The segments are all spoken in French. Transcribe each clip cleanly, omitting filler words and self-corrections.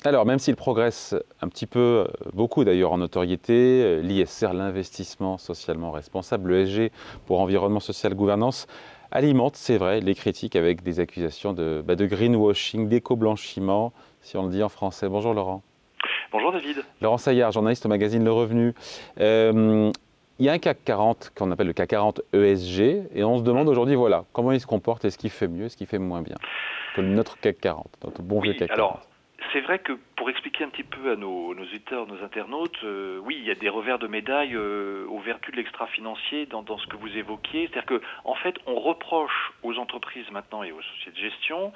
Alors, même s'il progresse un petit peu, beaucoup d'ailleurs en notoriété, l'ISR, l'investissement socialement responsable, le SG pour environnement, social, gouvernance, alimente, c'est vrai, les critiques avec des accusations de greenwashing, d'éco-blanchiment, si on le dit en français. Bonjour Laurent. Bonjour David. Laurent Saillard, journaliste au magazine Le Revenu. Euh, il y a un CAC 40 qu'on appelle le CAC 40 ESG et on se demande aujourd'hui, voilà, comment il se comporte, est-ce qu'il fait mieux, est-ce qu'il fait moins bien que notre CAC 40, notre bon vieux Oui, CAC 40. alors c'est vrai que pour expliquer un petit peu à nos auditeurs, nos internautes, oui, il y a des revers de médaille aux vertus de l'extra-financier dans ce que vous évoquiez. C'est-à-dire que, en fait, on reproche aux entreprises maintenant et aux sociétés de gestion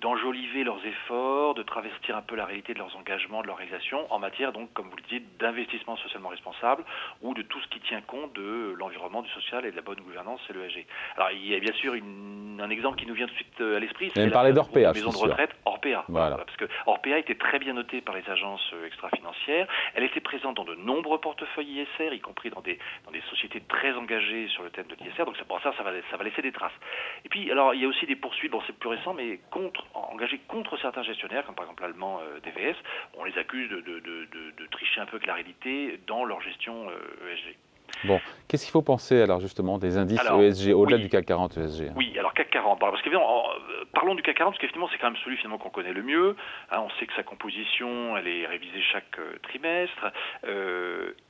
d'enjoliver leurs efforts, de travestir un peu la réalité de leurs engagements, de leur réalisation en matière, donc, comme vous le dites, d'investissement socialement responsable ou de tout ce qui tient compte de l'environnement, du social et de la bonne gouvernance, c'est l'ESG. Alors, il y a bien sûr un exemple qui nous vient tout de suite à l'esprit, Vous allez c'est me parler l'affaire du groupe de d'Orpea, je suis maisons de sûr. retraite Orpea. Voilà, Voilà. parce que Orpea était très bien notée par les agences extra-financières. Elle était présente dans de nombreux portefeuilles ISR, y compris dans des sociétés très engagées sur le thème de l'ISR. Donc ça va laisser des traces. Et puis, alors, il y a aussi des poursuites, bon, c'est plus récent, mais engagées contre certains gestionnaires, comme par exemple l'allemand DVS. On les accuse de tricher un peu avec la réalité dans leur gestion ESG. Bon, qu'est-ce qu'il faut penser alors justement des indices Alors, ESG, au-delà du oui, CAC 40 ESG? Oui, alors CAC 40. Parce qu'évidemment, parlons du CAC 40, parce qu'effectivement, c'est quand même celui finalement qu'on connaît le mieux. Hein, on sait que sa composition, elle est révisée chaque trimestre,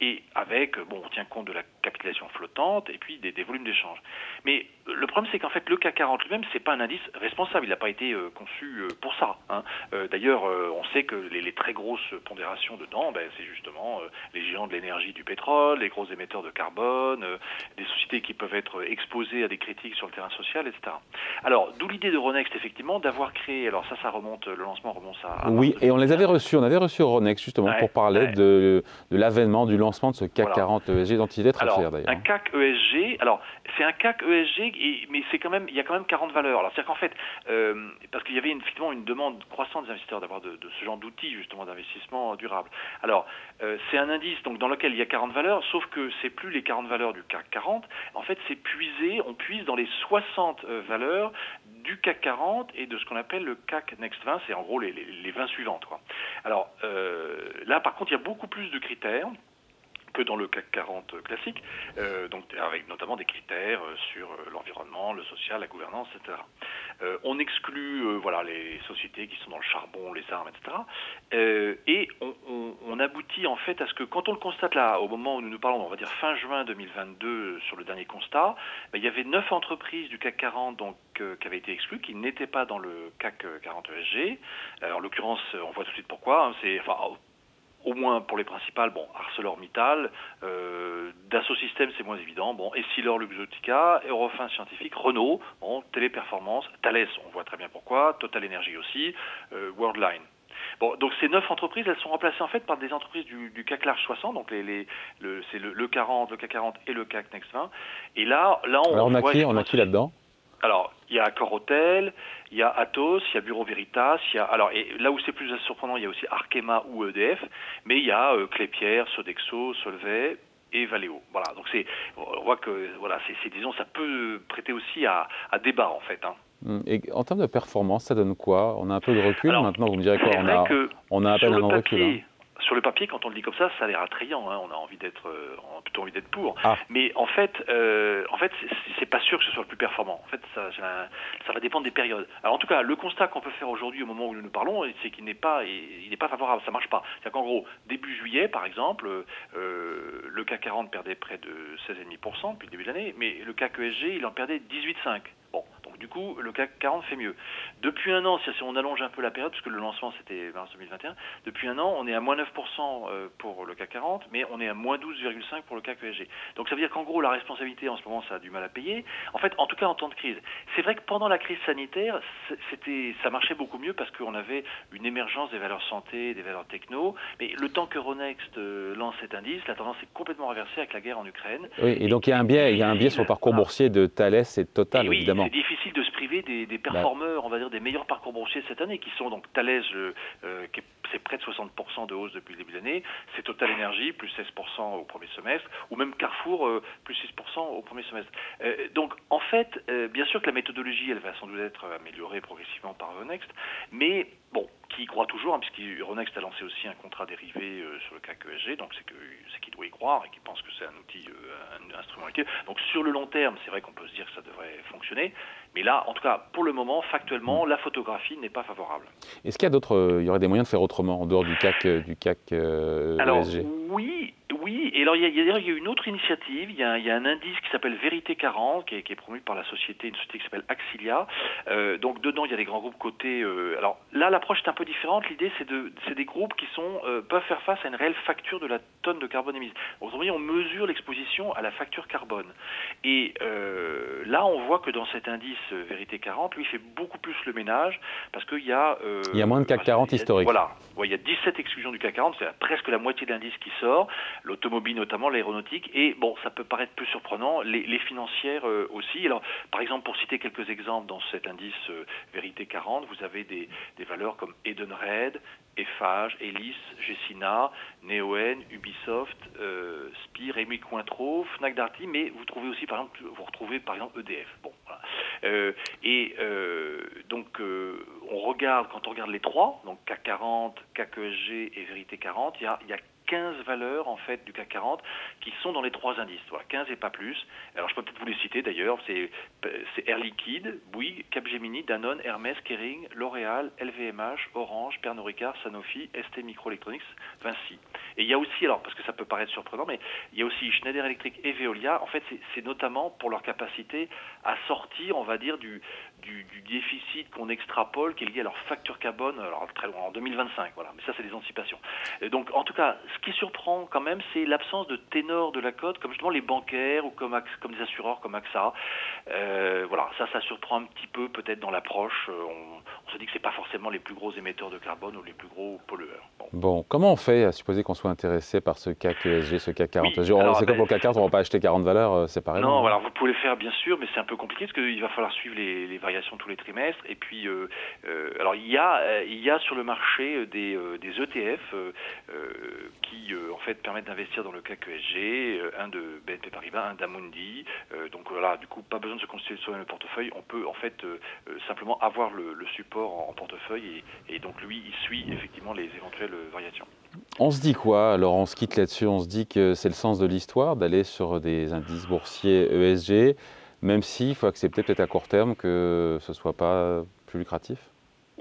et avec, bon, on tient compte de la capitalisation flottante et puis des volumes d'échange. Mais le problème, c'est qu'en fait, le CAC 40 lui-même, c'est pas un indice responsable. Il n'a pas été conçu pour ça. Hein. D'ailleurs, on sait que les très grosses pondérations dedans, ben, c'est justement les géants de l'énergie, du pétrole, les gros émetteurs de carbone, des sociétés qui peuvent être exposées à des critiques sur le terrain social, etc. Alors, d'où l'idée de Ronext, effectivement, d'avoir créé, alors ça remonte, le lancement remonte à mars Oui, et on les 2021. avait reçus, on avait reçu Euronext justement pour Ouais, parler ouais, de l'avènement, du lancement de ce CAC voilà. 40 ESG dont il est très fier Alors, un d'ailleurs. CAC ESG, alors c'est un CAC ESG, mais il y a quand même 40 valeurs. Alors, c'est-à-dire qu'en fait, parce qu'il y avait effectivement une demande croissante des investisseurs d'avoir de ce genre d'outils justement d'investissement durable. Alors, c'est un indice donc dans lequel il y a 40 valeurs, sauf que c'est plus les 40 valeurs du CAC 40. En fait, on puise dans les 60 valeurs du CAC 40 et de ce qu'on appelle le CAC Next 20, c'est en gros les 20 suivantes, quoi. Alors là, par contre, il y a beaucoup plus de critères que dans le CAC 40 classique, donc avec notamment des critères sur l'environnement, le social, la gouvernance, etc. On exclut voilà, les sociétés qui sont dans le charbon, les armes, etc. Et on aboutit en fait à ce que quand on le constate là, au moment où nous nous parlons, on va dire fin juin 2022, sur le dernier constat, ben, il y avait 9 entreprises du CAC 40 donc, qui avaient été exclues, qui n'étaient pas dans le CAC 40 ESG. En l'occurrence, on voit tout de suite pourquoi. Hein, au moins pour les principales, bon, ArcelorMittal, Dassault Systèmes, c'est moins évident, bon, Essilor-Luxottica, Eurofins Scientifique, Renault, bon, Téléperformance, Thales, on voit très bien pourquoi, Total Energy aussi, Worldline. Bon, donc ces 9 entreprises, elles sont remplacées en fait par des entreprises du CAC Large 60, donc c'est le 40, le CAC 40 et le CAC Next 20. Et là Alors on voit on a effectivement. qui là-dedans? Alors, il y a Accor Hotel, il y a Atos, il y a Bureau Veritas, alors et là où c'est plus surprenant, il y a aussi Arkema ou EDF, mais il y a Klépierre, Sodexo, Solvay et Valeo. Voilà, donc on voit que voilà, disons, ça peut prêter aussi à débat en fait. Hein. Et en termes de performance, ça donne quoi? On a un peu de recul Alors, maintenant, vous me direz quoi? c'est vrai que On a à peine sur un le an de recul. Hein. papier, quand on le dit comme ça a l'air attrayant. Hein, on a plutôt envie d'être pour. Ah, Mais en fait, c'est pas sûr que ce soit le plus performant. En fait, ça va dépendre des périodes. Alors en tout cas, le constat qu'on peut faire aujourd'hui, au moment où nous nous parlons, c'est qu'il n'est pas favorable. Ça marche pas. C'est-à-dire qu'en gros, début juillet, par exemple, le CAC 40 perdait près de 16,5% depuis le début de l'année, mais le CAC ESG, il en perdait 18,5%. Bon, donc du coup, le CAC 40 fait mieux. Depuis un an, si on allonge un peu la période, puisque le lancement c'était mars 2021, depuis un an, on est à moins 9% pour le CAC 40, mais on est à moins 12,5% pour le CAC ESG. Donc ça veut dire qu'en gros, la responsabilité en ce moment, ça a du mal à payer. En fait, en tout cas en temps de crise. C'est vrai que pendant la crise sanitaire, ça marchait beaucoup mieux parce qu'on avait une émergence des valeurs santé, des valeurs techno, mais le temps que Ronext lance cet indice, la tendance est complètement renversée avec la guerre en Ukraine. oui, et donc il y a un biais sur le parcours voilà. boursier de Thales et de Total, Et oui, évidemment. c'est difficile de se priver des Bah, performeurs, on va dire, des meilleurs parcours boursiers cette année, qui sont donc Thales, c'est près de 60% de hausse depuis le début de l'année, c'est Total Energy, plus 16% au premier semestre, ou même Carrefour, plus 6% au premier semestre. Donc, en fait, bien sûr que la méthodologie, elle va sans doute être améliorée progressivement par Euronext, mais bon, qui y croit toujours, hein, puisqu'Euronext a lancé aussi un contrat dérivé sur le CAC ESG, donc c'est qu'il doit y croire et qu'il pense que c'est un outil, un instrument utile. Donc sur le long terme, c'est vrai qu'on peut se dire que ça devrait fonctionner, mais là, en tout cas, pour le moment, factuellement, la photographie n'est pas favorable. Est-ce qu'il y a d'autres, il y aurait des moyens de faire autrement en dehors du CAC Alors ESG? oui, et alors il y a une autre initiative, il y a un indice qui s'appelle Vérité 40, qui est promu par une société qui s'appelle Axilia. Donc dedans il y a des grands groupes cotés. Alors là l'approche est un peu différente, l'idée c'est des groupes qui peuvent faire face à une réelle facture de la tonne de carbone émise. Autrement dit, on mesure l'exposition à la facture carbone. Et là on voit que dans cet indice Vérité 40, lui il fait beaucoup plus le ménage, parce qu'il y a... il y a moins de CAC 40 historique. Voilà, il y a 17 exclusions du CAC 40, c'est presque la moitié de l'indice qui sort, l'automobile notamment, l'aéronautique, et bon, ça peut paraître plus surprenant, les financières aussi. Alors, par exemple, pour citer quelques exemples dans cet indice Vérité 40, vous avez des valeurs comme Edenred, Eiffage, Elis, Gecina, Neoen, Ubisoft, Spire, Rémy Cointreau, Fnac Darty, mais vous retrouvez par exemple EDF. Bon, voilà. Donc quand on regarde les trois, donc CAC 40, CAC ESG et Vérité 40, il y a 15 valeurs en fait du CAC 40 qui sont dans les trois indices, voilà, 15 et pas plus. Alors je peux vous les citer d'ailleurs, c'est Air Liquide, Bouygues, Capgemini, Danone, Hermès, Kering, L'Oréal, LVMH, Orange, Pernod Ricard, Sanofi, ST Microelectronics, Vinci. Et il y a aussi, alors parce que ça peut paraître surprenant, mais il y a aussi Schneider Electric et Veolia. En fait, c'est notamment pour leur capacité à sortir, on va dire, du déficit qu'on extrapole, qui est lié à leur facture carbone, alors très loin, en 2025, voilà. Mais ça, c'est des anticipations. Et donc, en tout cas, ce qui surprend quand même, c'est l'absence de ténors de la cote, comme justement les bancaires ou comme des assureurs comme AXA. Voilà, ça surprend un petit peu peut-être dans l'approche. On se dit que c'est pas forcément les plus gros émetteurs de carbone ou les plus gros pollueurs. Bon, comment on fait à supposer qu'on soit intéressé par ce CAC ESG, ce CAC 40? Oui, C'est comme pour le CAC 40, on ne va pas acheter 40 valeurs séparément. Non, alors vous pouvez le faire bien sûr, mais c'est un peu compliqué parce qu'il va falloir suivre les variations tous les trimestres. Et puis, alors il y a sur le marché des ETF qui en fait permettent d'investir dans le CAC ESG, un de BNP Paribas, un d'Amundi. Donc voilà, du coup pas besoin de se constituer soi-même le portefeuille. On peut en fait simplement avoir le support en portefeuille et donc lui il suit effectivement les éventuelles variations. On se dit quoi? Alors on se quitte là-dessus, on se dit que c'est le sens de l'histoire d'aller sur des indices boursiers ESG, même s'il faut accepter peut-être à court terme que ce ne soit pas plus lucratif?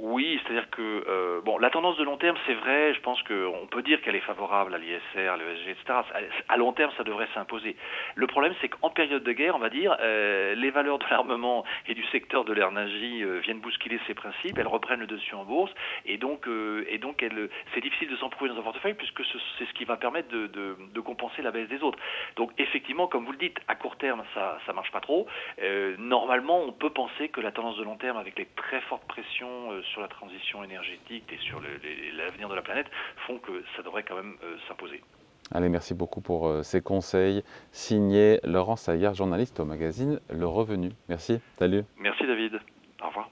Oui, c'est-à-dire que bon, la tendance de long terme, c'est vrai, je pense qu'on peut dire qu'elle est favorable à l'ISR, à l'ESG, etc. À long terme, ça devrait s'imposer. Le problème, c'est qu'en période de guerre, on va dire, les valeurs de l'armement et du secteur de l'énergie viennent bousculer ces principes, elles reprennent le dessus en bourse, et donc c'est difficile de s'en prouver dans un portefeuille puisque c'est ce qui va permettre de compenser la baisse des autres. Donc effectivement, comme vous le dites, à court terme, ça marche pas trop. Normalement, on peut penser que la tendance de long terme, avec les très fortes pressions sur la transition énergétique et sur l'avenir de la planète, font que ça devrait quand même s'imposer. Allez, merci beaucoup pour ces conseils. Signé Laurent Saillard, journaliste au magazine Le Revenu. Merci, salut. Merci David, au revoir.